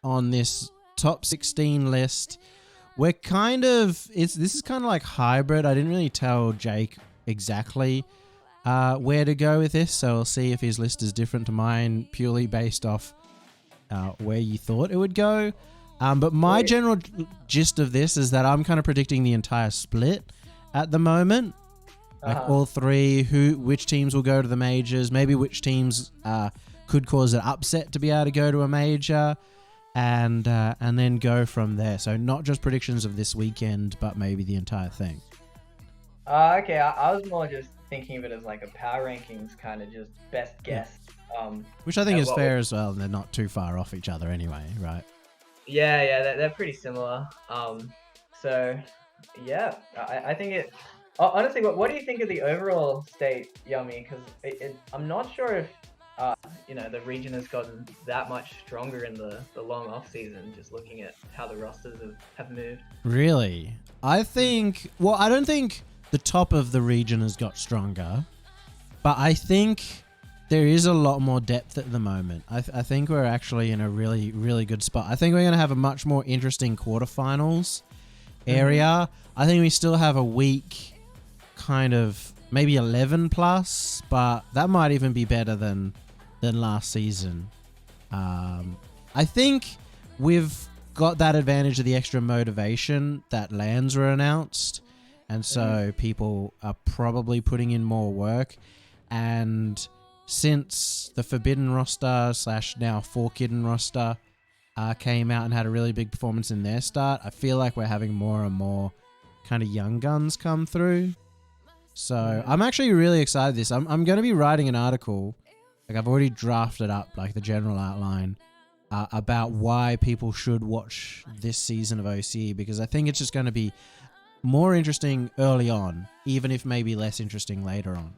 on this top 16 list. We're this is kind of like hybrid. I didn't really tell Jake exactly where to go with this, so we'll see if his list is different to mine purely based off where you thought it would go. But my general gist of this is that I'm kind of predicting the entire split at the moment. Like all three, which teams will go to the majors, maybe which teams could cause an upset to be able to go to a major, and then go from there. So not just predictions of this weekend, but maybe the entire thing. Okay, I was more just thinking of it as like a power rankings kind of just best guess. Which I think is fair as well, and they're not too far off each other anyway, right? Yeah, they're pretty similar. So yeah, I think it. Honestly, what do you think of the overall state, Yummy? Because I'm not sure if the region has gotten that much stronger in the long off season. Just looking at how the rosters have moved. Really, I think. Well, I don't think the top of the region has got stronger, but I think there is a lot more depth at the moment. I think we're actually in a really, really good spot. I think we're going to have a much more interesting quarterfinals area. I think we still have a weak kind of maybe 11 plus, but that might even be better than last season. I think we've got that advantage of the extra motivation that LANs were announced, and so people are probably putting in more work. And since the Forbidden roster / now Forbidden roster came out and had a really big performance in their start, I feel like we're having more and more kind of young guns come through. So I'm actually really excited this. I'm going to be writing an article, like I've already drafted up like the general outline about why people should watch this season of OCE, because I think it's just going to be more interesting early on, even if maybe less interesting later on.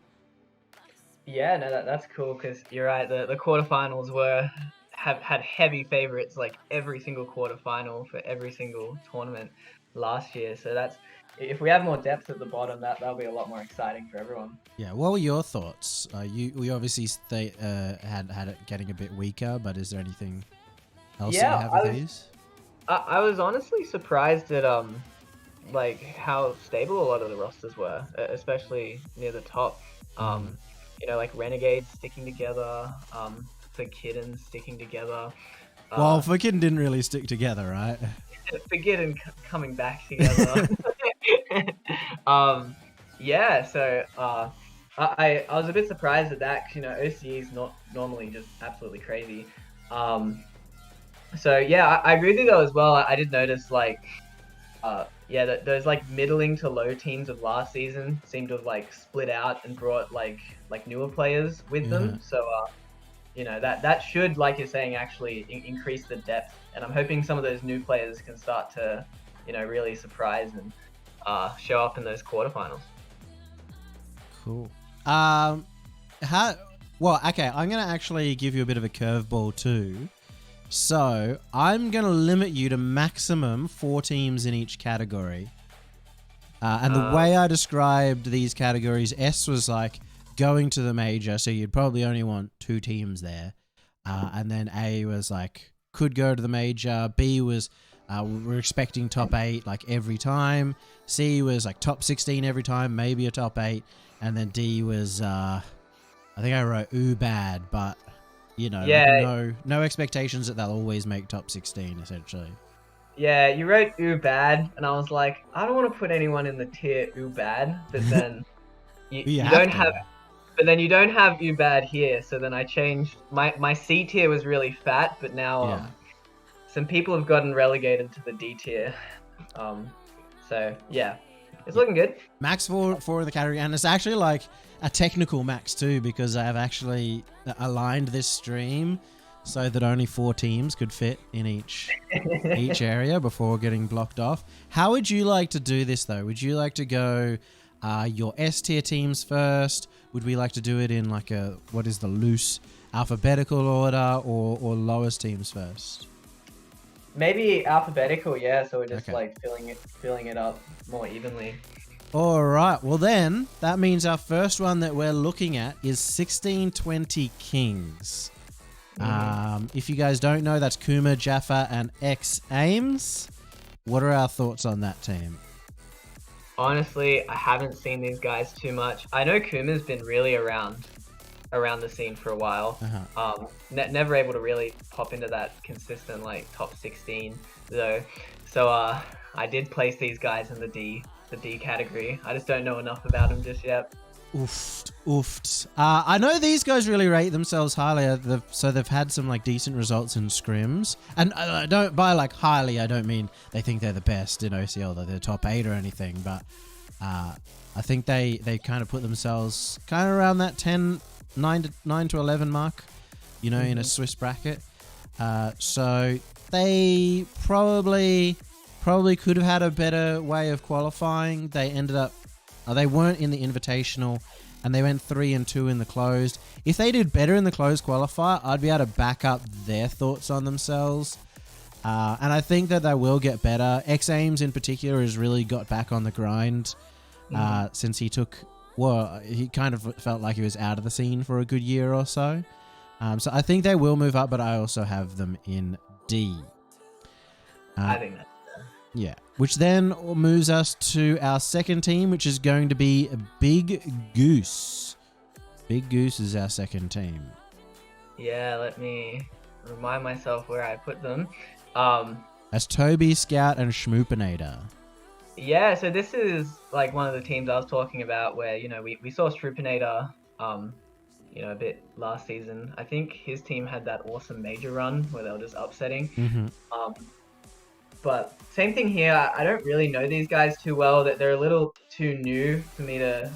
Yeah, no, that's cool, because you're right. The quarterfinals had heavy favorites, like every single quarterfinal for every single tournament last year. So that's, if we have more depth at the bottom, that'll be a lot more exciting for everyone. Yeah, what were your thoughts? We obviously had it getting a bit weaker, but is there anything else that you have with these? I was honestly surprised at like how stable a lot of the rosters were, especially near the top. Like Renegades sticking together, Forkidden sticking together. Well, Forkidden didn't really stick together, right? Forkidden coming back together. So I was a bit surprised at that, because OCE is not normally just absolutely crazy. So yeah, I agree with you though as well. I did notice those like middling to low teams of last season seemed to have like split out and brought like newer players with them. So that should, like you're saying, actually increase the depth. And I'm hoping some of those new players can start to really surprise and show up in those quarterfinals. Cool. I'm gonna actually give you a bit of a curveball too. So I'm going to limit you to maximum 4 teams in each category. And the way I described these categories, S was like going to the major, so you'd probably only want 2 teams there. And then A was like could go to the major. B was we're expecting top 8 like every time. C was like top 16 every time, maybe a top 8. And then D was I think I wrote ooh bad, but no expectations that they'll always make top 16, essentially. Yeah, you wrote ooh bad, and I was like, I don't want to put anyone in the tier ooh bad, but then you don't have, but then you don't have ooh bad here. So then I changed my C tier was really fat, but now some people have gotten relegated to the D tier. So yeah, it's looking good. Max for in the category, and it's actually like a technical max too, because I have actually aligned this stream so that only 4 teams could fit in each area before getting blocked off. How would you like to do this though? Would you like to go your S tier teams first? Would we like to do it in like what is the loose alphabetical order, or lowest teams first? Maybe alphabetical, yeah. So we're just like filling it up more evenly. All right. Well, then that means our first one that we're looking at is 1620 Kings. If you guys don't know, that's Kuma, Jaffa, and Ames. What are our thoughts on that team? Honestly, I haven't seen these guys too much. I know Kuma's been really around the scene for a while. Never able to really pop into that consistent like top 16 though. So I did place these guys in the D category. I just don't know enough about them just yet. Oofed. I know these guys really rate themselves highly, so they've had some like decent results in scrims. And I don't, by like highly, I don't mean they think they're the best in OCL, that they're top 8 or anything, but I think they kind of put themselves kind of around that 9 to 11 mark, you know, in a Swiss bracket. So they probably could have had a better way of qualifying. They ended up, they weren't in the invitational, and they went 3-2 in the closed. If they did better in the closed qualifier, I'd be able to back up their thoughts on themselves. And I think that they will get better. Ames in particular has really got back on the grind since he kind of felt like he was out of the scene for a good year or so. So I think they will move up, but I also have them in D. I think that's fair. Yeah. Which then moves us to our second team, which is going to be Big Goose. Big Goose is our second team. Yeah, let me remind myself where I put them. As Toby, Scout, and Schmoopinator. Yeah, so this is like one of the teams I was talking about where, you know, we saw Schmoopinator, you know, a bit last season. I think his team had that awesome major run where they were just upsetting. But same thing here. I don't really know these guys too well. That they're a little too new for me to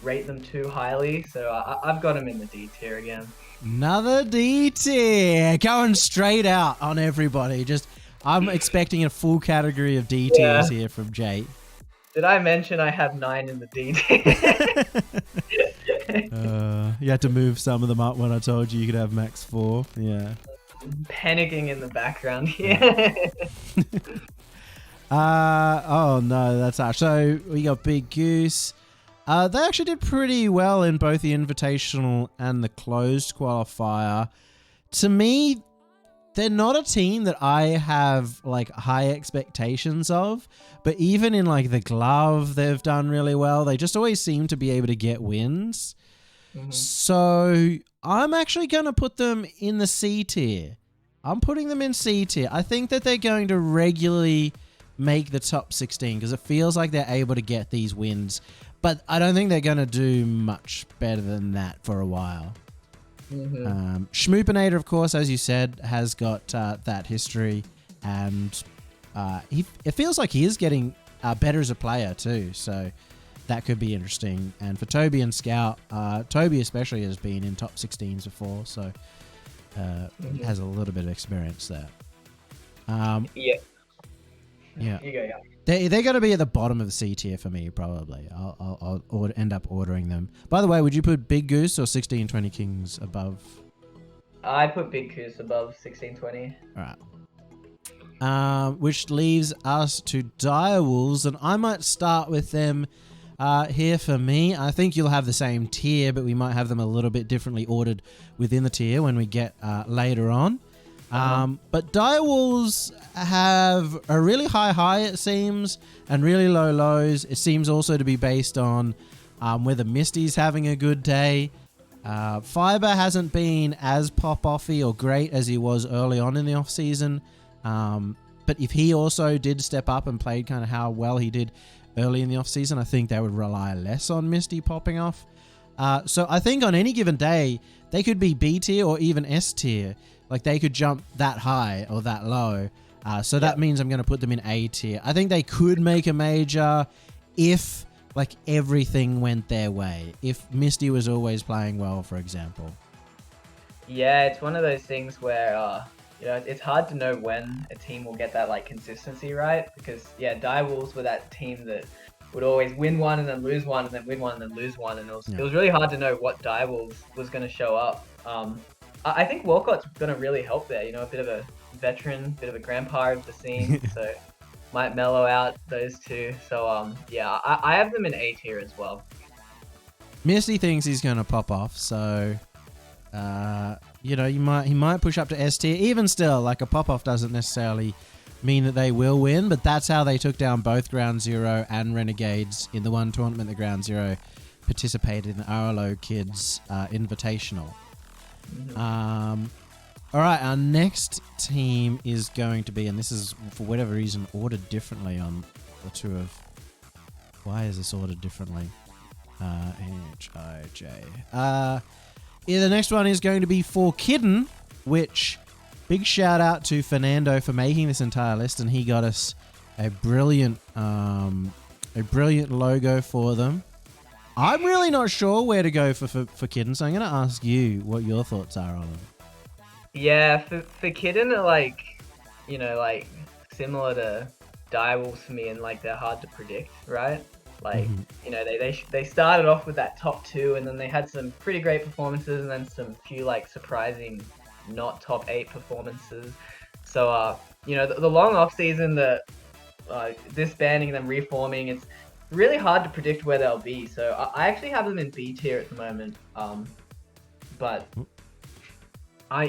rate them too highly. So I've got them in the D tier again. Another D tier, going straight out on everybody. I'm expecting a full category of D tiers here from Jay. Did I mention I have 9 in the D tier? You had to move some of them up when I told you could have max 4. Yeah. Panicking in the background here. Oh no, that's harsh. So we got Big Goose. They actually did pretty well in both the invitational and the closed qualifier. To me, they're not a team that I have like high expectations of, but even in like the glove, they've done really well. They just always seem to be able to get wins. So I'm actually going to put them in the C tier. I'm putting them in C tier. I think that they're going to regularly make the top 16 because it feels like they're able to get these wins. But I don't think they're going to do much better than that for a while. Schmoopinator, of course, as you said, has got that history. And it feels like he is getting better as a player too. So that could be interesting. And for Toby and Scout, Toby especially has been in top 16s before, so has a little bit of experience there. Yeah. They're going to be at the bottom of the C tier for me, probably. I'll end up ordering them. By the way, would you put Big Goose or 1620 Kings above? I put Big Goose above 1620. All right. Which leaves us to Direwolves, and I might start with them here for me. I think you'll have the same tier, but we might have them a little bit differently ordered within the tier when we get later on. But Direwolves have a really high, it seems, and really low lows. It seems also to be based on whether Misty's having a good day. Fiber hasn't been as pop-offy or great as he was early on in the off-season. But if he also did step up and played kind of how well he did early in the off-season, I think they would rely less on Misty popping off. So I think on any given day, they could be B tier or even S tier. Like they could jump that high or that low. So that means I'm going to put them in A tier. I think they could make a major if like everything went their way. If Misty was always playing well, for example. Yeah, it's one of those things where you know, it's hard to know when a team will get that like consistency right, because Direwolves were that team that would always win one and then lose one and then win one and then lose one, and it was really hard to know what Direwolves was going to show up. I think Walcott's going to really help there, you know, a bit of a veteran, bit of a grandpa of the scene, so might mellow out those two. So I have them in A tier as well. Misty thinks he's going to pop off, so you know, he might push up to S tier. Even still, like a pop-off doesn't necessarily mean that they will win, but that's how they took down both Ground Zero and Renegades in the one tournament that Ground Zero participated in, the RLO Kids Invitational. All right, our next team is going to be, and this is for whatever reason ordered differently on the two of. Why is this ordered differently? HIJ. Yeah, the next one is going to be for Kidden, which big shout out to Fernando for making this entire list, and he got us a brilliant logo for them. I'm really not sure where to go for Kidden, so I'm going to ask you what your thoughts are on them. Yeah, for Kidden, like, you know, like similar to Direwolves for me, and like they're hard to predict, right? Like, you know, they started off with that top 2, and then they had some pretty great performances, and then some few like surprising not top 8 performances. So, you know, the long off season, the disbanding them, reforming, it's really hard to predict where they'll be. So I actually have them in B tier at the moment. But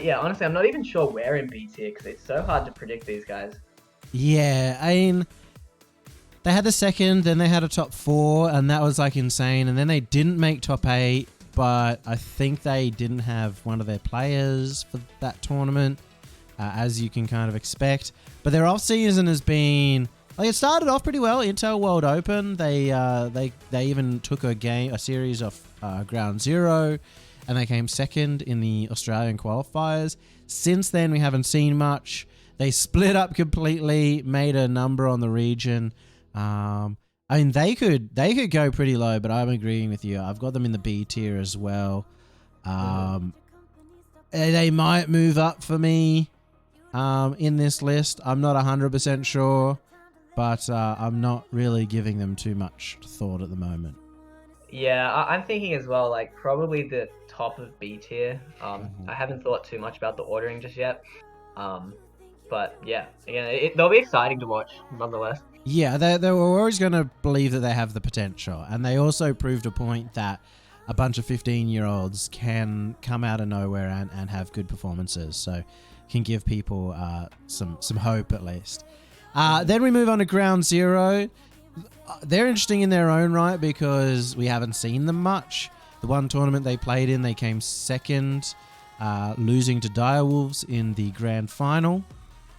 yeah, honestly, I'm not even sure where in B tier because it's so hard to predict these guys. Yeah, I mean, they had the second, then they had a top 4, and that was like insane. And then they didn't make top 8, but I think they didn't have one of their players for that tournament, as you can kind of expect. But their off season has been like, it started off pretty well. Intel World Open, they even took a series of Ground Zero, and they came second in the Australian qualifiers. Since then, we haven't seen much. They split up completely, made a number on the region. I mean, they could go pretty low, but I'm agreeing with you. I've got them in the B tier as well. They might move up for me in this list. I'm not 100% sure, but I'm not really giving them too much thought at the moment. Yeah, I'm thinking as well, like probably the top of B tier. I haven't thought too much about the ordering just yet. But yeah, again, they'll be exciting to watch nonetheless. Yeah, they were always going to believe that they have the potential. And they also proved a point that a bunch of 15-year-olds can come out of nowhere and have good performances. So can give people some hope at least. Then we move on to Ground Zero. They're interesting in their own right because we haven't seen them much. The one tournament they played in, they came second, losing to Direwolves in the grand final.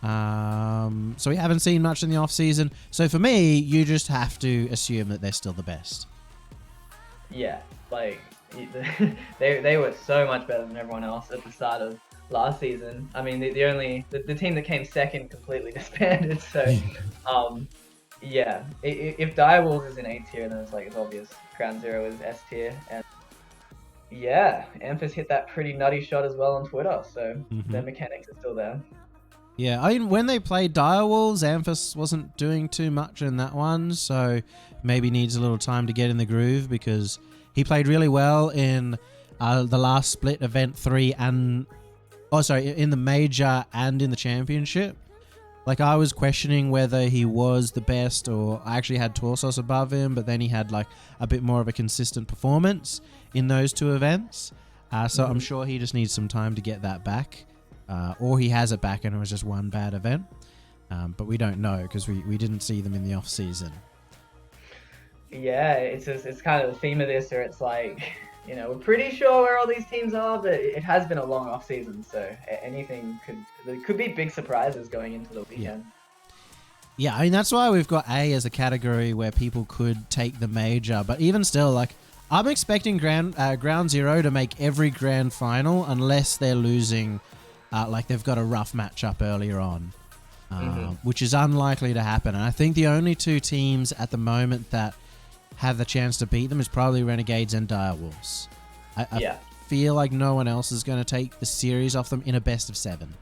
So we haven't seen much in the off season. So for me, you just have to assume that they're still the best. Yeah, like they were so much better than everyone else at the start of last season. I mean, the team that came second completely disbanded. So, yeah, if Direwolves is in A tier, then it's obvious Ground Zero is S tier. And yeah, Amphis hit that pretty nutty shot as well on Twitter. So their mechanics are still there. Yeah, I mean, when they played Direwolves, Amphis wasn't doing too much in that one, so maybe needs a little time to get in the groove because he played really well in the last split event 3 and... Oh, sorry, in the major and in the championship. Like, I was questioning whether he was the best or I actually had Torsos above him, but then he had, like, a bit more of a consistent performance in those 2 events. So I'm sure he just needs some time to get that back. Or he has it back and it was just one bad event. But we don't know because we didn't see them in the off season. Yeah, it's kind of the theme of this, or it's like, you know, we're pretty sure where all these teams are, but it has been a long off season, so anything could be big surprises going into the weekend. Yeah, I mean, that's why we've got A as a category where people could take the major, but even still, like, I'm expecting Ground Zero to make every grand final unless they're losing. Like they've got a rough matchup earlier on, which is unlikely to happen. And I think the only 2 teams at the moment that have the chance to beat them is probably Renegades and Direwolves. I feel like no one else is going to take the series off them in a best of 7.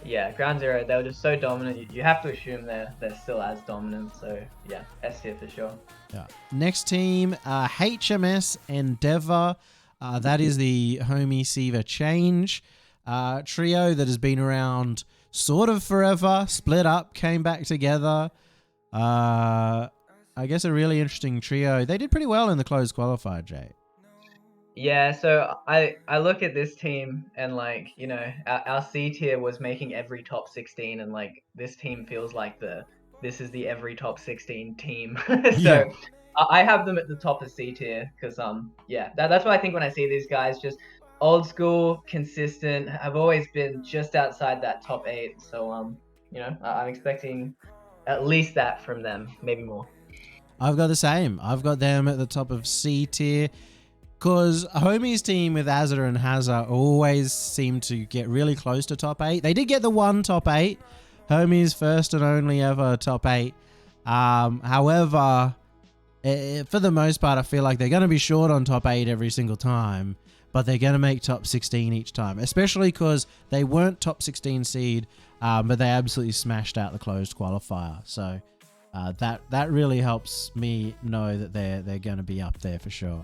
Yeah, Ground Zero, they were just so dominant. You have to assume they're still as dominant. So yeah, S tier for sure. Yeah. Next team, HMS Endeavor. That is the Homie Siva change. Trio that has been around sort of forever, split up, came back together. I guess a really interesting trio. They did pretty well in the closed qualifier, Jay. Yeah, so I look at this team and like, you know, our C tier was making every top 16, and like this team feels like this is the every top 16 team. Yeah. So I have them at the top of C tier because yeah, that's what I think when I see these guys, just old school, consistent, have always been just outside that top 8. So you know, I'm expecting at least that from them, maybe more. I've got the same. I've got them at the top of C tier. Because Homie's team with Azza and Hazza always seem to get really close to top 8. They did get the one top 8. Homie's first and only ever top 8. However, for the most part, I feel like they're going to be short on top 8 every single time. But they're going to make top 16 each time. Especially because they weren't top 16 seed. But they absolutely smashed out the closed qualifier. So that really helps me know that they're going to be up there for sure.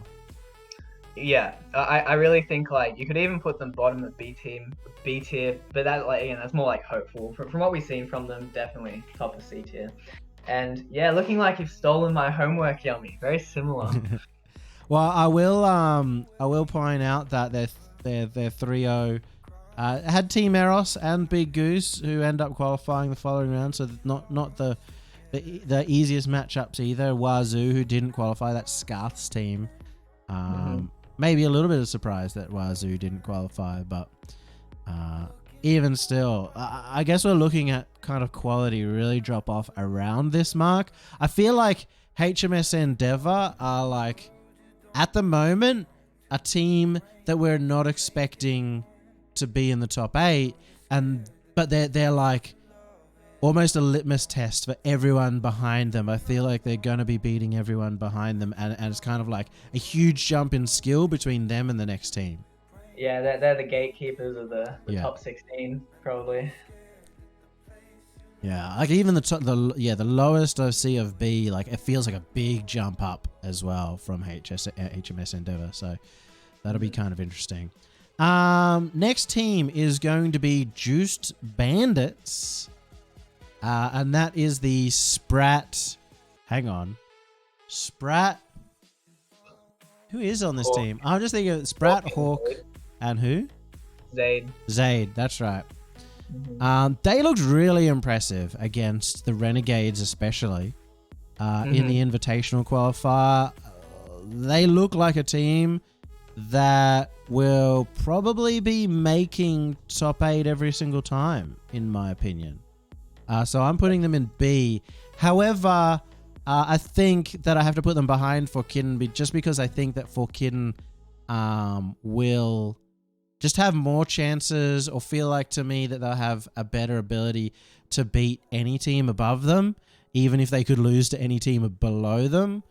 Yeah, I really think like you could even put them bottom of B tier, but that like, you know, that's more like hopeful. From what we've seen from them, definitely top of C tier. And yeah, looking like you've stolen my homework, Yummy. Very similar. Well, I will point out that their 3-0 had Team Eros and Big Goose, who end up qualifying the following round. So not the easiest matchups either. Wazoo, who didn't qualify, that's Scarth's team. Maybe a little bit of surprise that Wazoo didn't qualify, but even still, I guess we're looking at kind of quality really drop off around this mark. I feel like HMS Endeavor are like, at the moment, a team that we're not expecting to be in the top 8, but they're like almost a litmus test for everyone behind them. I feel like they're going to be beating everyone behind them, and it's kind of like a huge jump in skill between them and the next team. Yeah, they're the gatekeepers of the top 16, probably. Yeah, like even the lowest of C of B, like it feels like a big jump up as well from HMS Endeavor. So that'll be kind of interesting. Next team is going to be Juiced Bandits. And that is the Sprat. Hang on. Sprat. Who is on this team? I'm just thinking of Sprat, Hawk, and who? Zaid, that's right. They looked really impressive against the Renegades, especially in the Invitational qualifier. They look like a team that will probably be making top 8 every single time, in my opinion. So I'm putting them in B. However, I think that I have to put them behind Forkidden just because I think that Forkidden will just have more chances, or feel like to me that they'll have a better ability to beat any team above them, even if they could lose to any team below them.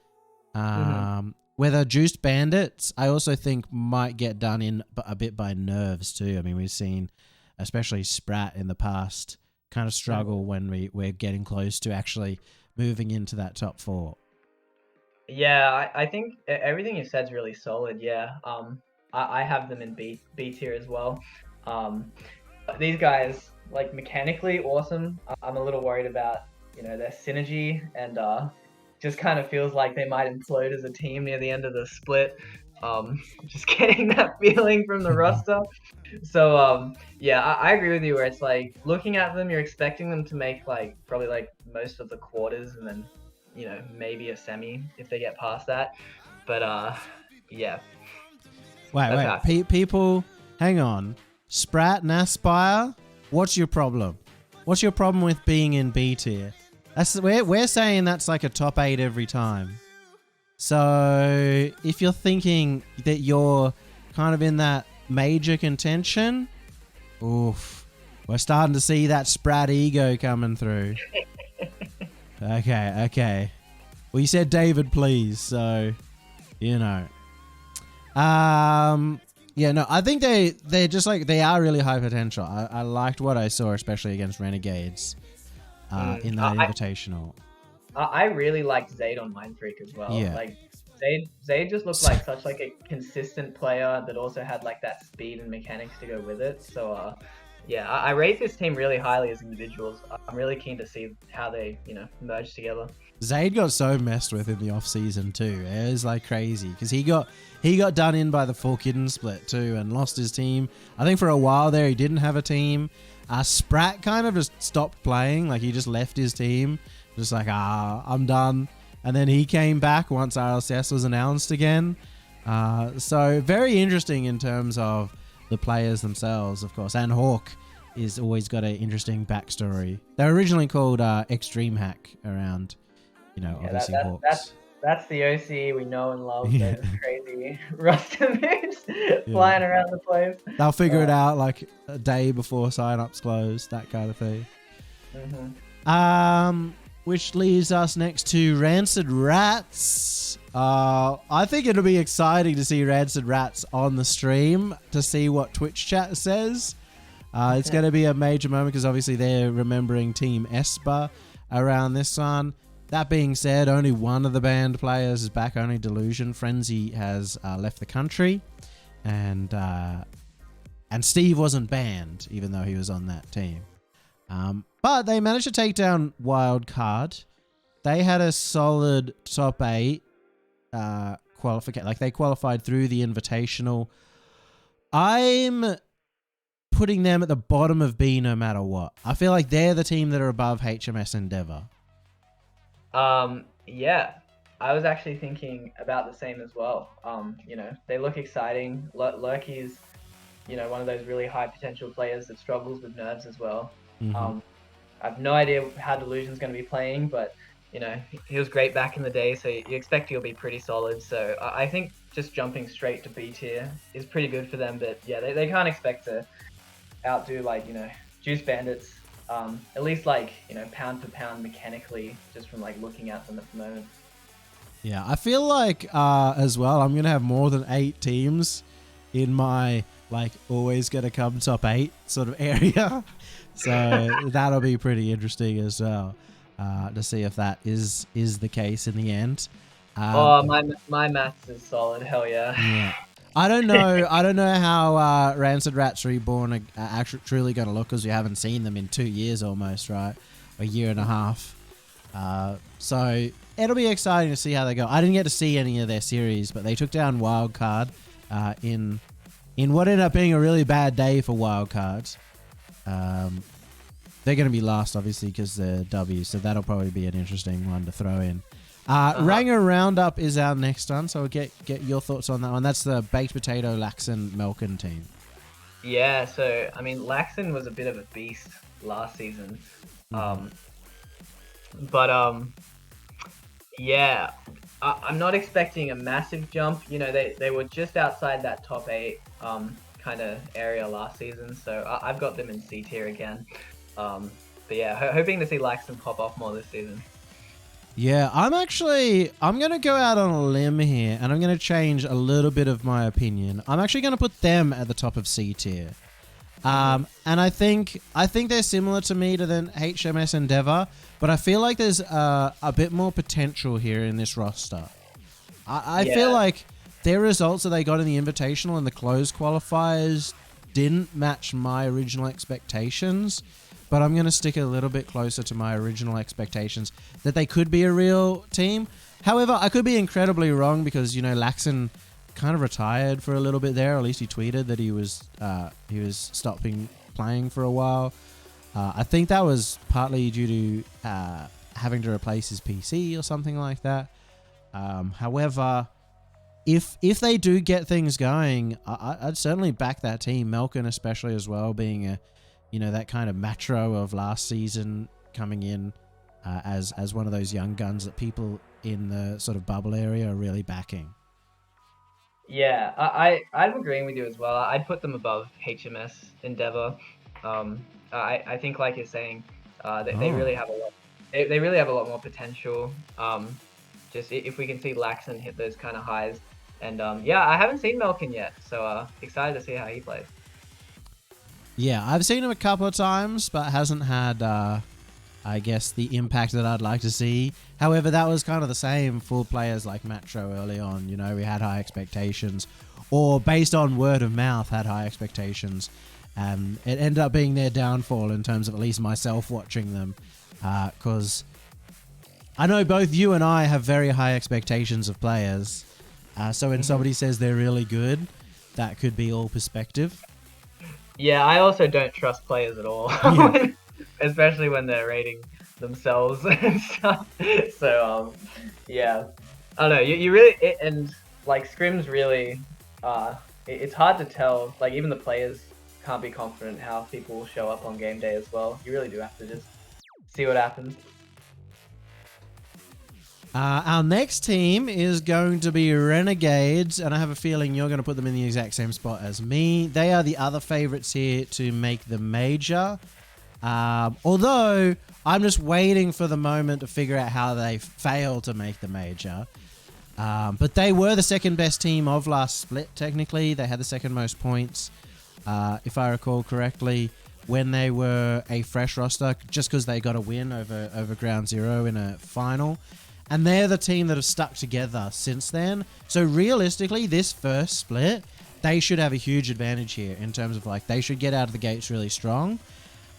Whether Juiced Bandits, I also think might get done in a bit by nerves too. I mean, we've seen, especially Sprat in the past, kind of struggle when we're getting close to actually moving into that top 4. Yeah, I think everything you said is really solid. Yeah, I have them in B tier as well. These guys, like, mechanically awesome. I'm a little worried about, you know, their synergy, and just kind of feels like they might implode as a team near the end of the split. Just getting that feeling from the roster. So yeah, I agree with you where it's like, looking at them, you're expecting them to make like probably like most of the quarters, and then, you know, maybe a semi if they get past that. But yeah. Wait, people, hang on. Sprat and Aspire, what's your problem? What's your problem with being in B tier? We're saying that's like a top 8 every time. So if you're thinking that you're kind of in that major contention, oof, we're starting to see that Sprat ego coming through. Okay. Well, you said David, please, so you know. Yeah, no, I think they're just like, they are really high potential. I liked what I saw, especially against Renegades in that Invitational. I really liked Zaid on Mind Freak as well. Yeah. Like Zaid just looked like such like a consistent player that also had like that speed and mechanics to go with it. So yeah, I rate this team really highly as individuals. I'm really keen to see how they, merge together. Zayd got so messed with in the off season too. It was like crazy because he got done in by the 4-kitten split too and lost his team. I think for a while there he didn't have a team. Sprat kind of just stopped playing, like he just left his team, just like I'm done. And then he came back once RLCS was announced again. So very interesting in terms of the players themselves, of course. And Hawk is always got an interesting backstory. They were originally called Extreme Hack around, obviously Hawks. That's the OCE we know and love. Yeah. Those crazy roster moves flying around the place. They'll figure it out like a day before signups close, that kind of thing. Mm-hmm. Which leaves us next to Rancid Rats. I think it'll be exciting to see Rancid Rats on the stream to see what Twitch chat says. It's going to be a major moment because obviously they're remembering Team Esper around this one. That being said, only one of the band players is back, only Delusion. Frenzy has left the country, and Steve wasn't banned, even though he was on that team. But they managed to take down Wildcard. They had a solid top 8 qualification. Like, they qualified through the Invitational. I'm putting them at the bottom of B no matter what. I feel like they're the team that are above HMS Endeavor. Yeah, I was actually thinking about the same as well. They look exciting. Lurky's, one of those really high potential players that struggles with nerves as well. Mm-hmm. I have no idea how Delusion's going to be playing, but, he was great back in the day, so you expect he'll be pretty solid. So I think just jumping straight to B tier is pretty good for them, but yeah, they can't expect to outdo, like, Juice Bandits. At least pound for pound mechanically, just from looking at them at the moment. Yeah, I feel like as well, I'm gonna have more than 8 teams in my always gonna come top 8 sort of area. So that'll be pretty interesting as well to see if that is the case in the end. My maths is solid. Hell yeah. Yeah. I don't know how Rancid Rats Reborn are actually truly going to look because we haven't seen them in 2 years almost, right? A year and a half. So it'll be exciting to see how they go. I didn't get to see any of their series, but they took down Wildcard in what ended up being a really bad day for Wildcards. They're going to be last, obviously, because they're W, so that'll probably be an interesting one to throw in. Ranger Roundup is our next one, so we'll get your thoughts on that one. That's the Baked Potato, Laxon, Melkin team. Yeah, so, I mean, Laxon was a bit of a beast last season. Yeah, I'm not expecting a massive jump. They were just outside that top 8 kind of area last season, so I've got them in C tier again. But yeah, hoping to see Laxon pop off more this season. Yeah, I'm going to go out on a limb here, and I'm going to change a little bit of my opinion. I'm actually going to put them at the top of C tier. And I think they're similar to me to the HMS Endeavor, but I feel like there's a bit more potential here in this roster. I feel like their results that they got in the Invitational and the closed qualifiers didn't match my original expectations. But I'm going to stick a little bit closer to my original expectations that they could be a real team. However, I could be incredibly wrong because, Laxon kind of retired for a little bit there. Or at least he tweeted that he was stopping playing for a while. I think that was partly due to having to replace his PC or something like that. However, if they do get things going, I'd certainly back that team. Melkin especially as well, being that kind of matro of last season coming in as one of those young guns that people in the sort of bubble area are really backing. Yeah, I'm agreeing with you as well. I'd put them above HMS Endeavor. I think, like you're saying, they really have a lot. They really have a lot more potential. Just if we can see Laxon hit those kind of highs, and I haven't seen Melkin yet, so excited to see how he plays. Yeah, I've seen him a couple of times, but hasn't had, I guess, the impact that I'd like to see. However, that was kind of the same for players like Matro early on. We had high expectations, or based on word of mouth, had high expectations. And it ended up being their downfall in terms of at least myself watching them. Because I know both you and I have very high expectations of players. So when somebody says they're really good, that could be all perspective. Yeah, I also don't trust players at all, Yeah. especially when they're rating themselves and stuff. So, yeah, I don't know. You really and like scrims really, it's hard to tell. Like even the players can't be confident how people will show up on game day as well. You really do have to just see what happens. Our next team is going to be Renegades, and I have a feeling you're going to put them in the exact same spot as me. They are the other favorites here to make the major. Although, I'm just waiting for the moment to figure out how they fail to make the major. But they were the second best team of last split, technically. They had the second most points, if I recall correctly, when they were a fresh roster, just because they got a win over Ground Zero in a final. And they're the team that have stuck together since then. So realistically, this first split, they should have a huge advantage here in terms of like, they should get out of the gates really strong.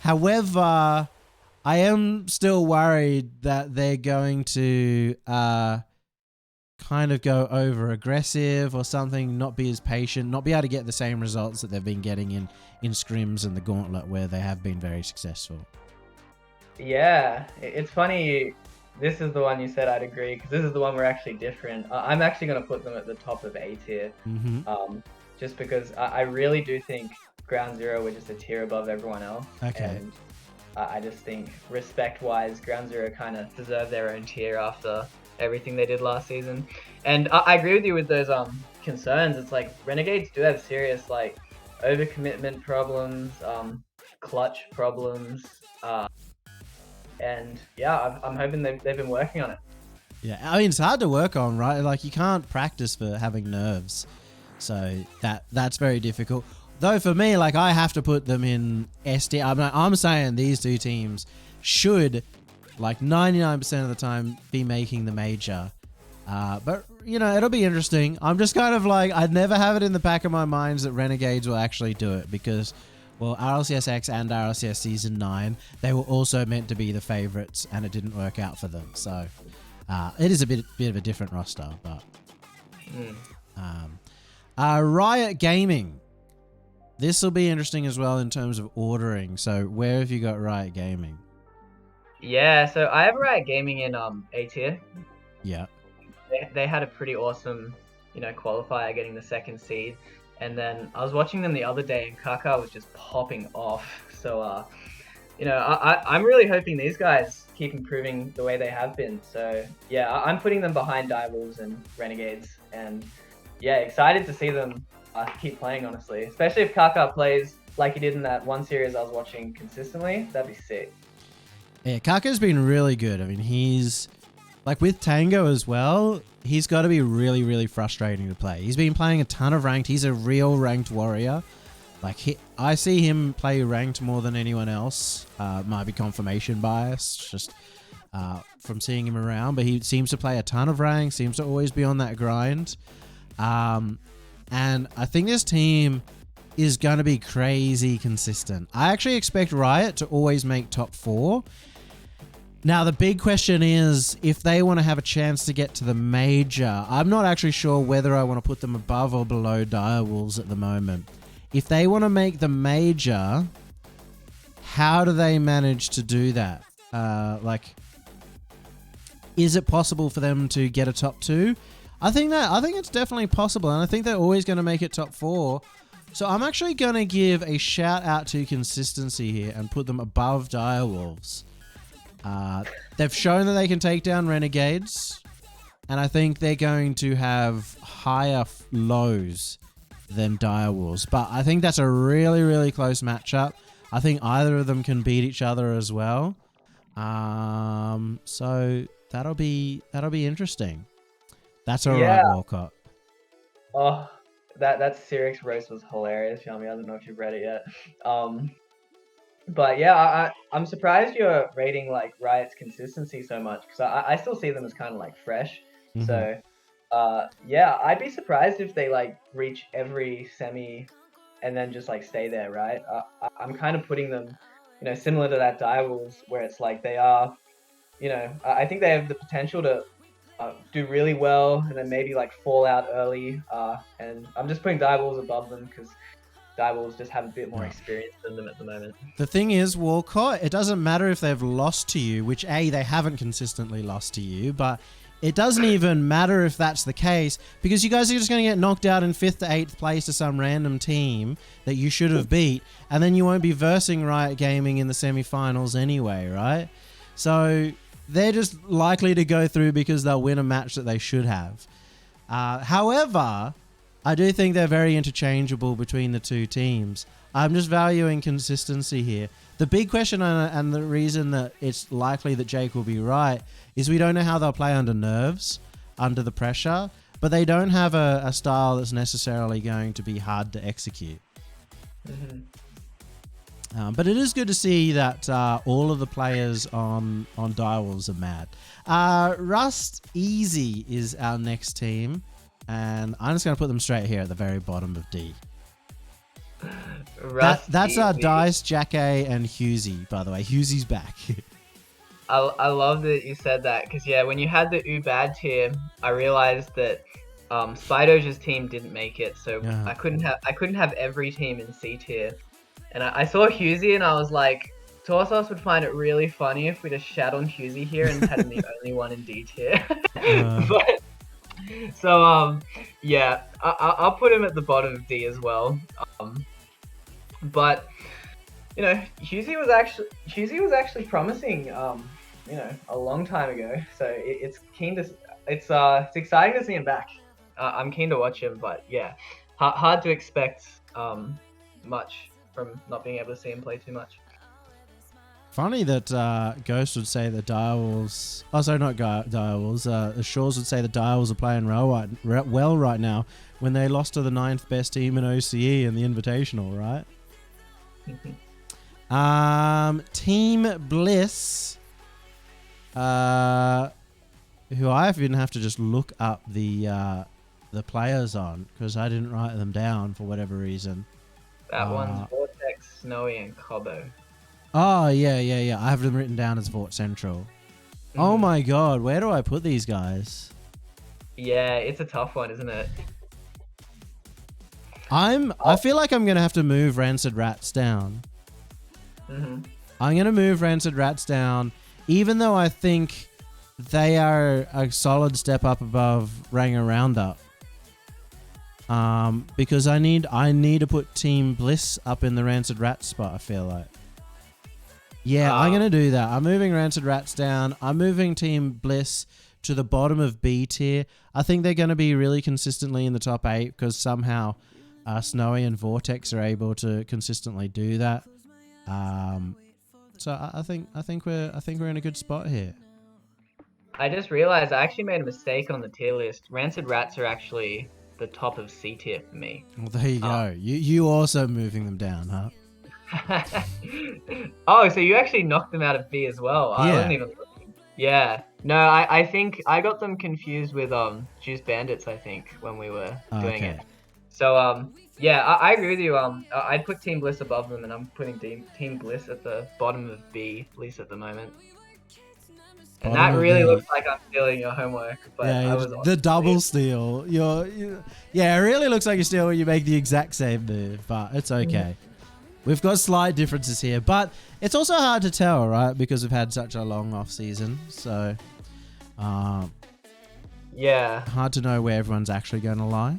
However, I am still worried that they're going to kind of go over aggressive or something, not be as patient, not be able to get the same results that they've been getting in scrims and the gauntlet where they have been very successful. Yeah, it's funny. This is the one you said I'd agree, because this is the one we're actually different. I'm actually going to put them at the top of A tier, just because I really do think Ground Zero were just a tier above everyone else. Okay. And I just think respect-wise, Ground Zero kind of deserve their own tier after everything they did last season. And I agree with you with those concerns. It's like Renegades do have serious like overcommitment problems, clutch problems. And yeah, I'm hoping they've been working on it. Yeah, I mean, it's hard to work on, right? Like, you can't practice for having nerves. So that's very difficult. Though for me, like, I have to put them in SD. I'm saying these two teams should, like, 99% of the time be making the major. But, you know, it'll be interesting. I'm just kind of like, I'd never have it in the back of my mind that Renegades will actually do it because... Well, RLCS X and RLCS Season 9, they were also meant to be the favorites, and it didn't work out for them. So, it is a bit of a different roster, but... Riot Gaming. This will be interesting as well in terms of ordering. So, where have you got Riot Gaming? Yeah, so I have Riot Gaming in A tier. Yeah. They had a pretty awesome, qualifier getting the second seed. And then I was watching them the other day, and Kaka was just popping off. So, I'm really hoping these guys keep improving the way they have been. So, yeah, I'm putting them behind Direwolves and Renegades. And, yeah, excited to see them keep playing, honestly. Especially if Kaka plays like he did in that one series I was watching consistently. That'd be sick. Yeah, Kaka's been really good. I mean, he's... Like, with Tango as well, he's got to be really, really frustrating to play. He's been playing a ton of ranked. He's a real ranked warrior. Like, I see him play ranked more than anyone else. Might be confirmation bias, just from seeing him around. But he seems to play a ton of ranks, seems to always be on that grind. And I think this team is going to be crazy consistent. I actually expect Riot to always make top 4. Now, the big question is, if they want to have a chance to get to the major, I'm not actually sure whether I want to put them above or below Direwolves at the moment. If they want to make the major, how do they manage to do that? Is it possible for them to get a top 2? I think it's definitely possible, and I think they're always going to make it top 4. So I'm actually going to give a shout out to consistency here and put them above Direwolves. They've shown that they can take down Renegades, and I think they're going to have higher lows than Direwolves. But I think that's a really, really close matchup. I think either of them can beat each other as well. So that'll be interesting. That's all right, Walcott. Oh, that Sirix roast was hilarious, Yummy. I don't know if you've read it yet. But yeah, I'm surprised you're rating like Riot's consistency so much, because I still see them as kind of like fresh. So yeah, I'd be surprised if they like reach every semi and then just like stay there, right? I'm kind of putting them, you know, similar to that Direwolves, where it's like they are, you know, I think they have the potential to do really well and then maybe like fall out early. And I'm just putting Direwolves above them because Direwolves just have a bit more experience than them at the moment. The thing is, Walcott, it doesn't matter if they've lost to you, which A, they haven't consistently lost to you, but it doesn't even matter if that's the case, because you guys are just going to get knocked out in 5th to 8th place to some random team that you should have beat, and then you won't be versing Riot Gaming in the semi-finals anyway, right? So they're just likely to go through because they'll win a match that they should have. However, I do think they're very interchangeable between the two teams. I'm just valuing consistency here. The big question and the reason that it's likely that Jake will be right is we don't know how they'll play under nerves, under the pressure, but they don't have a style that's necessarily going to be hard to execute. But it is good to see that all of the players on Direwolves are mad. Rust Easy is our next team, and I'm just going to put them straight here at the very bottom of D. That's our Dice, Jack A, and Husey, by the way. Husey's back. I love that you said that, because yeah, when you had the bad tier, I realized that Spidoge's team didn't make it, so I couldn't have every team in C tier. And I saw Husey and I was like, Torsos would find it really funny if we just shat on Husey here and had him the only one in D tier. Yeah, I'll put him at the bottom of D as well. But you know, Husey was actually promising, you know, a long time ago. So it's exciting to see him back. I'm keen to watch him, but yeah, hard to expect much from not being able to see him play too much. Funny that Ghost would say the Direwolves... Oh, sorry, not Direwolves. The Shores would say the Direwolves are playing well right now when they lost to the 9th best team in OCE in the Invitational, right? Team Bliss, who I even have to just look up the players on because I didn't write them down for whatever reason. That one's Vortex, Snowy, and Cobbo. Oh, yeah. I have them written down as Vort Central. Oh my god, where do I put these guys? Yeah, it's a tough one, isn't it? I feel like I'm going to have to move Rancid Rats down. I'm going to move Rancid Rats down, even though I think they are a solid step up above Ranger Roundup. Because I need to put Team Bliss up in the Rancid Rats spot, I feel like. Yeah, I'm going to do that. I'm moving Rancid Rats down. I'm moving Team Bliss to the bottom of B tier. I think they're going to be really consistently in the top 8 because somehow Snowy and Vortex are able to consistently do that. So I think we're in a good spot here. I just realized I actually made a mistake on the tier list. Rancid Rats are actually the top of C tier for me. Well, there you go. You also moving them down, huh? Oh, so you actually knocked them out of B as well. Yeah. I wasn't even looking. Yeah. No, I think I got them confused with Juice Bandits, I think, when we were doing it. So yeah, I agree with you. I'd put Team Bliss above them, and I'm putting Team Bliss at the bottom of B, at least at the moment. And that really looks like I'm stealing your homework, but yeah, I was the double steal. Yeah, it really looks like you steal when you make the exact same move, but it's okay. We've got slight differences here, but it's also hard to tell, right? Because we've had such a long off season, so yeah, hard to know where everyone's actually going to lie.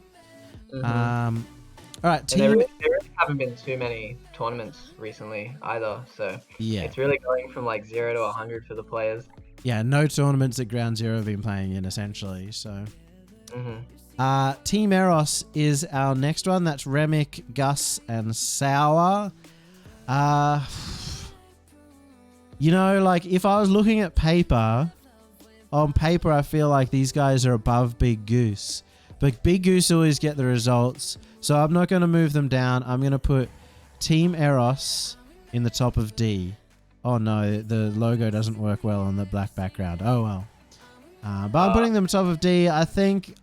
All right, team. There really haven't been too many tournaments recently either, so yeah, it's really going from like 0 to 100 for the players. Yeah, no tournaments at Ground Zero have been playing in essentially. So, Team Eros is our next one. That's Remick, Gus, and Sour. You know, like if I was looking at paper, on paper, I feel like these guys are above Big Goose. But Big Goose always get the results, so I'm not going to move them down. I'm going to put Team Eros in the top of D. Oh no, the logo doesn't work well on the black background. Oh well. But I'm putting them top of D. I think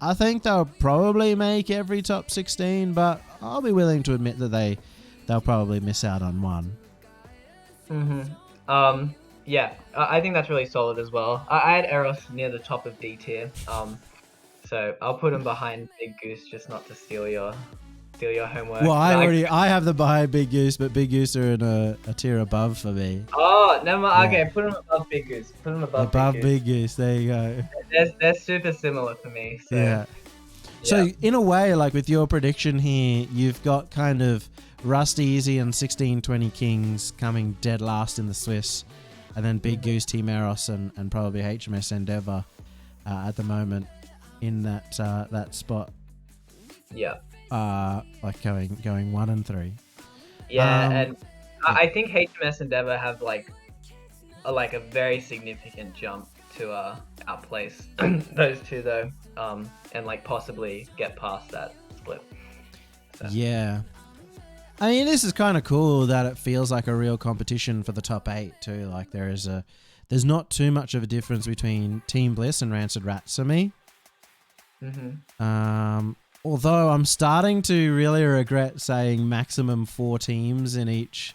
they'll probably make every top 16, but I'll be willing to admit that they'll probably miss out on one. Yeah, I think that's really solid as well. I had Eros near the top of D tier. So I'll put him behind Big Goose just not to steal your homework. Well, I have them behind Big Goose, but Big Goose are in a tier above for me. Oh, never mind. Yeah. Okay, put him above Big Goose. Put him above Big Goose. There you go. They're super similar for me. So. Yeah. So in a way, like with your prediction here, you've got kind of Rusty Easy and 1620 Kings coming dead last in the Swiss, and then Big Goose, Team Eros, and probably HMS Endeavor at the moment in that spot. Yeah. Like going 1 and 3. Yeah, and I think HMS Endeavor have like a very significant jump to outplace those two though, and like possibly get past that split. So. Yeah. I mean, this is kind of cool that it feels like a real competition for the top 8 too. Like there's not too much of a difference between Team Bliss and Rancid Rats for me. Although I'm starting to really regret saying maximum 4 teams in each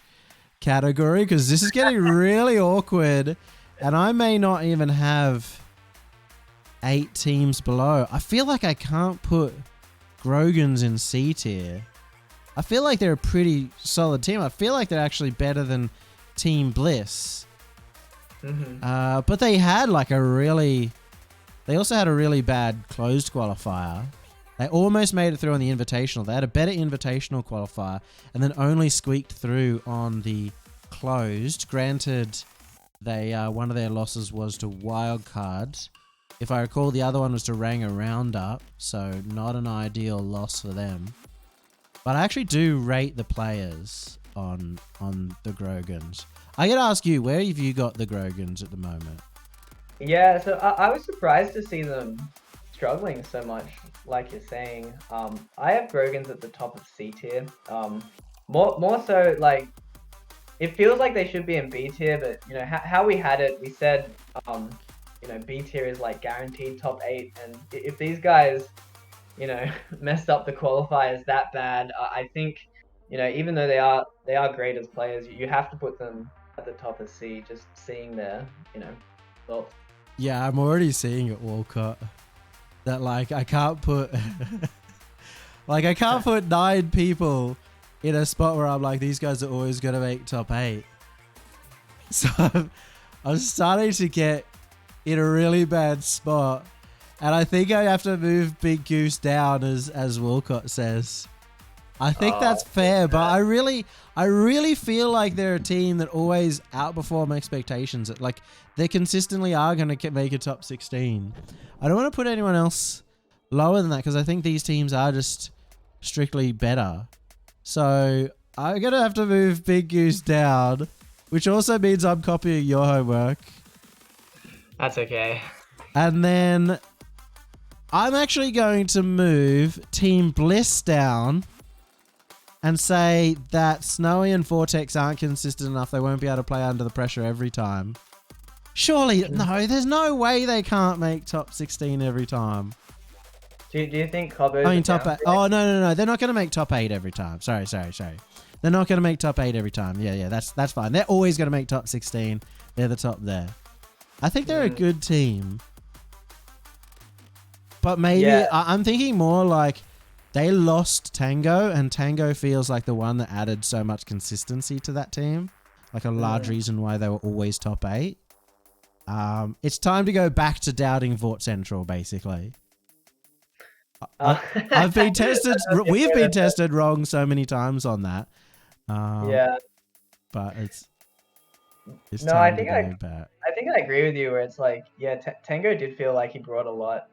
category, because this is getting really awkward, and I may not even have 8 teams below. I feel like I can't put Grogans in C tier. I feel like they're a pretty solid team. I feel like they're actually better than Team Bliss. But they had they also had a really bad closed qualifier. They almost made it through on the Invitational. They had a better Invitational qualifier and then only squeaked through on the closed. Granted, one of their losses was to Wildcard. If I recall, the other one was to Ranger Roundup, so not an ideal loss for them. But I actually do rate the players on the Grogans. I gotta ask you, where have you got the Grogans at the moment? Yeah, so I was surprised to see them struggling so much, like you're saying. I have Grogans at the top of C tier. More so, like, it feels like they should be in B tier, but you know how we had it. We said, B tier is like guaranteed top 8, and if these guys, messed up the qualifiers that bad, I think, even though they are great as players, you have to put them at the top of C. Just seeing their, results. Yeah, I'm already seeing it, Walcott. That like I can't put put 9 people in a spot where I'm like, these guys are always gonna make top 8. So I'm starting to get in a really bad spot, and I think I have to move Big Goose down, as Walcott says. I think that's fair, but I really feel like they're a team that always outperform expectations. Like they consistently are going to make a top 16. I don't want to put anyone else lower than that because I think these teams are just strictly better. So I'm going to have to move Big Goose down, which also means I'm copying your homework. That's okay. And then I'm actually going to move Team Bliss down and say that Snowy and Vortex aren't consistent enough. They won't be able to play under the pressure every time. Surely, no, there's no way they can't make top 16 every time. Do you think Cobbo's... I mean, top 8. Oh, no. They're not going to make top 8 every time. Sorry. They're not going to make top 8 every time. Yeah, that's fine. They're always going to make top 16. They're the top there. I think they're a good team. But maybe, I'm thinking more like they lost Tango, and Tango feels like the one that added so much consistency to that team. Like a large reason why they were always top 8. It's time to go back to doubting Vort Central, basically. I've been tested. We've been tested wrong so many times on that. But it's time to go back. I think I agree with you. Where it's like, Tango did feel like he brought a lot.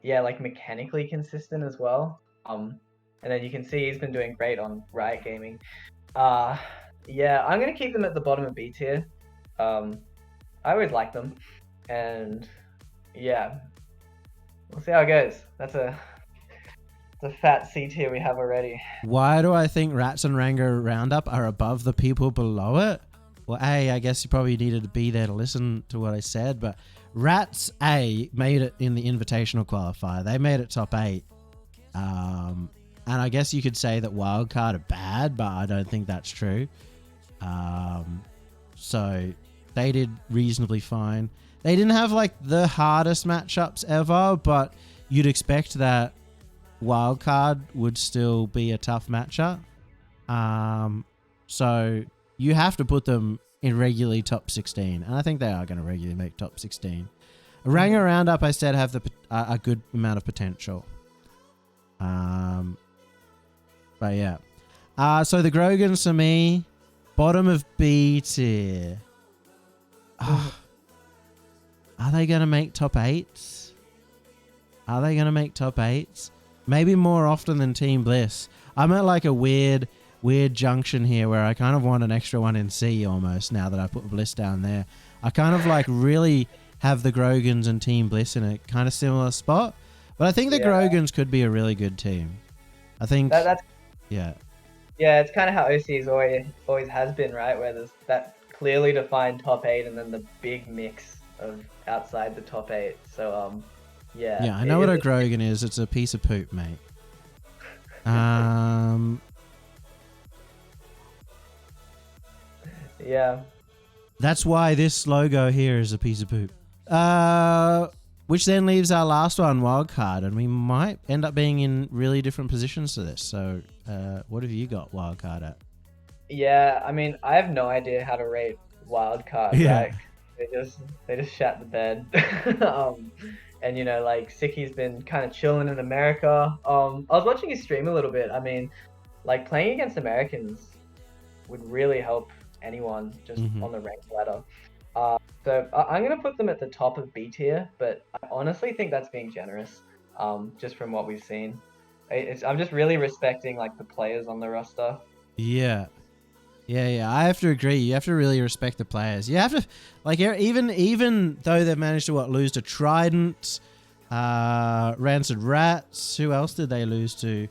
Like mechanically consistent as well. And then you can see he's been doing great on Riot Gaming. I'm gonna keep them at the bottom of B tier. I always like them, and we'll see how it goes. That's a fat C tier we have already. Why do I think Rats and Ranger Roundup are above the people below it? Well, I guess you probably needed to be there to listen to what I said, but Rats A made it in the invitational qualifier. They made it top 8. And I guess you could say that wildcard are bad, but I don't think that's true. So they did reasonably fine. They didn't have like the hardest matchups ever, but you'd expect that wildcard would still be a tough matchup. So you have to put them in regularly top 16, and I think they are going to regularly make top 16. Oranga Roundup, I said, have a good amount of potential. But yeah. So the Grogans for me, bottom of B tier. Are they going to make top 8s? Are they going to make top 8s? Maybe more often than Team Bliss. I'm at like a weird junction here where I kind of want an extra one in C almost now that I put Bliss down there. I kind of like really have the Grogans and Team Bliss in a kind of similar spot. But I think the Grogans could be a really good team. I think... that's yeah. Yeah, it's kind of how OCE's always has been, right? Where there's that clearly defined top 8 and then the big mix of outside the top 8. So, yeah. Yeah, I know what a Grogan is. It's a piece of poop, mate. Yeah. That's why this logo here is a piece of poop. Which then leaves our last one, wildcard, and we might end up being in really different positions to this. So, what have you got wildcard at? Yeah, I mean, I have no idea how to rate wildcard. Yeah. Right? They just shat the bed. And you know, like Sicky's been kind of chilling in America. I was watching his stream a little bit. I mean, like playing against Americans would really help anyone just on the ranked ladder. So I'm gonna put them at the top of B tier, but I honestly think that's being generous. Just from what we've seen, I'm just really respecting like the players on the roster. Yeah. I have to agree. You have to really respect the players. You have to, like, even though they've managed to lose to Trident, Rancid Rats. Who else did they lose to?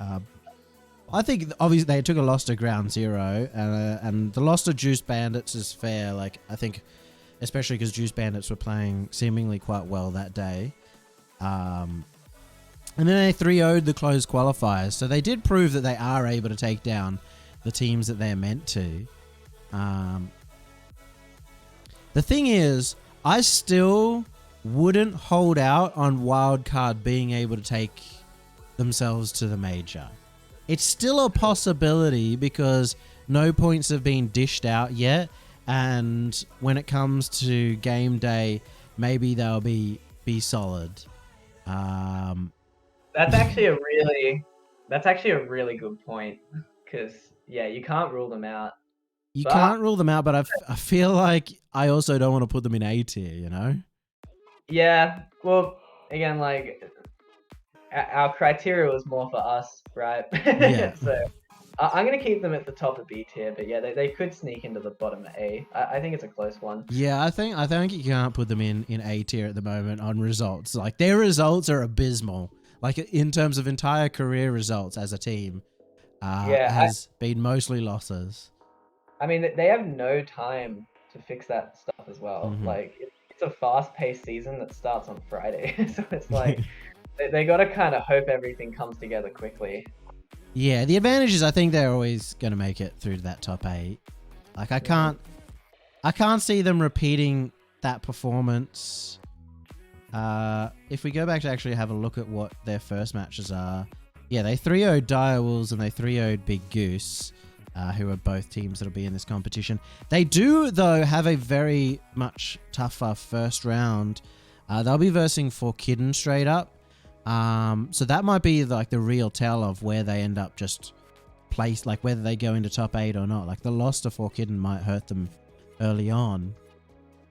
I think obviously they took a loss to Ground Zero, and the loss to Juice Bandits is fair. Like, I think, especially because Juice Bandits were playing seemingly quite well that day. And then they 3-0'd the closed qualifiers, so they did prove that they are able to take down the teams that they're meant to. The thing is, I still wouldn't hold out on wildcard being able to take themselves to the major. It's still a possibility because no points have been dished out yet, and when it comes to game day, maybe they'll be solid. That's actually a really good point, because yeah, you can't rule them out. You can't rule them out, but I feel like I also don't want to put them in A tier, you know? Yeah, well, again, like, our criteria was more for us, right? Yeah. So I'm going to keep them at the top of B tier, but yeah, they could sneak into the bottom of A. I think it's a close one. Yeah, I think you can't put them in A tier at the moment on results. Like, their results are abysmal. Like, in terms of entire career results as a team, has been mostly losses. I mean, they have no time to fix that stuff as well. Like, it's a fast-paced season that starts on Friday. So it's like, they got to kind of hope everything comes together quickly. Yeah, the advantage is I think they're always going to make it through to that top 8. Like, I can't see them repeating that performance. If we go back to actually have a look at what their first matches are, yeah, they 3-0'd Direwolves and they 3-0'd Big Goose, who are both teams that'll be in this competition. They do, though, have a very much tougher first round. They'll be versing for Kidden straight up. So that might be like the real tell of where they end up just placed, like whether they go into top 8 or not. Like the loss to Forkidden might hurt them early on.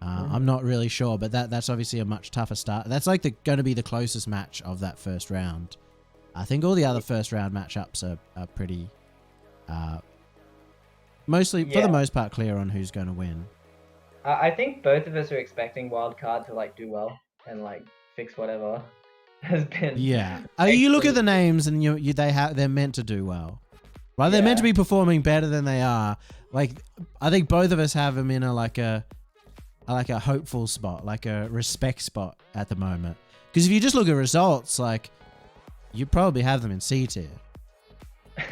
I'm not really sure, but that's obviously a much tougher start. That's like going to be the closest match of that first round. I think all the other first round matchups are pretty, mostly for the most part, clear on who's going to win. I think both of us are expecting wildcard to like do well and like fix whatever has been. Yeah, you look at the names and they're meant to do well, right? They're meant to be performing better than they are. Like, I think both of us have them in a like a hopeful spot, like a respect spot at the moment. Because if you just look at results, like you probably have them in C tier.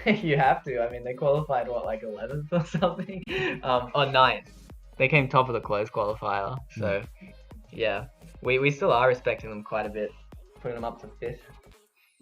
You have to. I mean, they qualified like 11th or something, or 9th. They came top of the closed qualifier. So yeah, we still are respecting them quite a bit, putting them up to 5th.